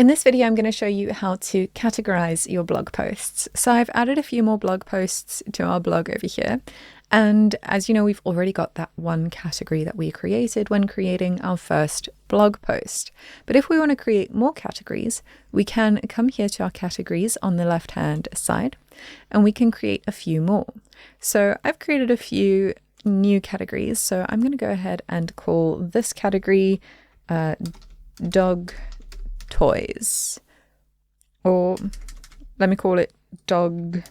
In this video, I'm going to show you how to categorize your blog posts. So I've added a few more blog posts to our blog over here. And as you know, we've already got that one category that we created when creating our first blog post. But if we want to create more categories, we can come here to our categories on the left-hand side, and we can create a few more. So I've created a few new categories. So I'm going to go ahead and call this category dog toys, or let me call it dog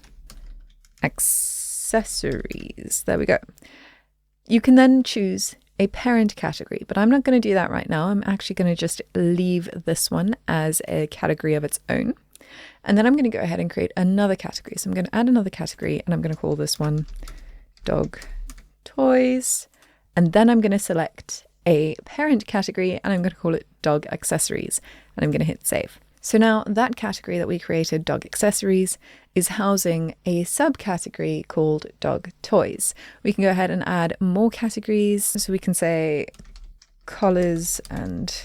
accessories. There we go. You can then choose a parent category, but I'm not going to do that right now. I'm actually going to just leave this one as a category of its own. And then I'm going to go ahead and create another category. So I'm going to add another category, and I'm going to call this one dog toys. And then I'm going to select a parent category, and I'm going to call it dog accessories, and I'm going to hit save. So now that category that we created, dog accessories, is housing a subcategory called dog toys. We can go ahead and add more categories. So we can say collars and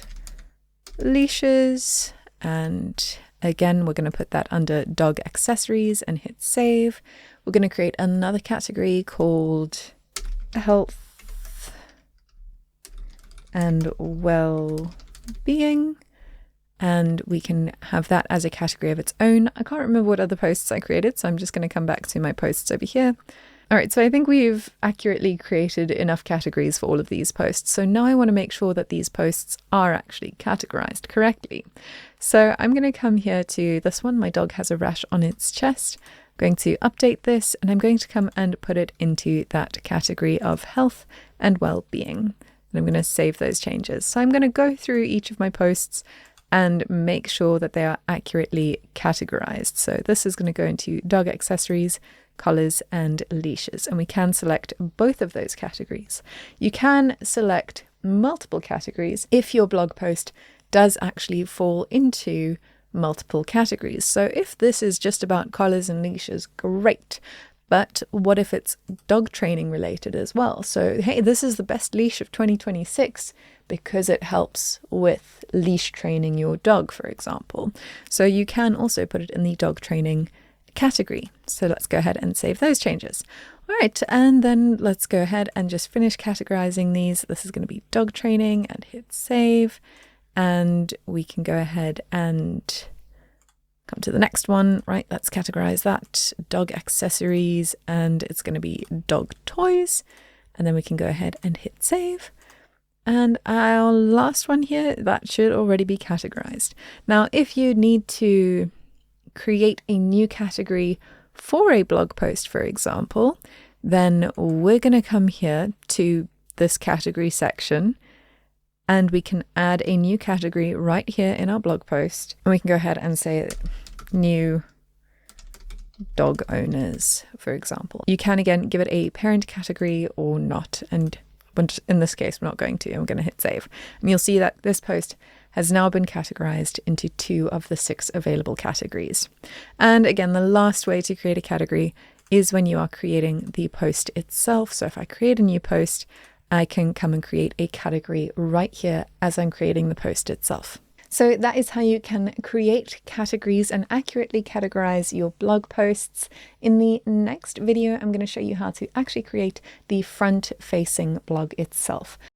leashes, and again, we're going to put that under dog accessories and hit save. We're going to create another category called health and well-being, and we can have that as a category of its own. I can't remember what other posts I created, so I'm just going to come back to my posts over here. All right, so I think we've accurately created enough categories for all of these posts. So now I want to make sure that these posts are actually categorized correctly. So I'm going to come here to this one. My dog has a rash on its chest. I'm going to update this, and I'm going to come and put it into that category of health and well-being. And I'm going to save those changes. So I'm going to go through each of my posts and make sure that they are accurately categorized. So this is going to go into dog accessories, collars and leashes, and we can select both of those categories. You can select multiple categories if your blog post does actually fall into multiple categories. So if this is just about collars and leashes, great. But what if it's dog training related as well? So, hey, this is the best leash of 2026 because it helps with leash training your dog, for example. So you can also put it in the dog training category. So let's go ahead and save those changes. All right, and then let's go ahead and just finish categorizing these. This is going to be dog training and hit save. And we can go ahead and come to the next one, right? Let's categorize that dog accessories, and it's going to be dog toys. And then we can go ahead and hit save. And our last one here, that should already be categorized. Now, if you need to create a new category for a blog post, for example, then we're going to come here to this category section, and we can add a new category right here in our blog post. And we can go ahead and say new dog owners, for example. You can again give it a parent category or not. And in this case, we're not going to. I'm going to hit save. And you'll see that this post has now been categorized into 2 of the 6 available categories. And again, the last way to create a category is when you are creating the post itself. So if I create a new post, I can come and create a category right here as I'm creating the post itself. So that is how you can create categories and accurately categorize your blog posts. In the next video, I'm going to show you how to actually create the front-facing blog itself.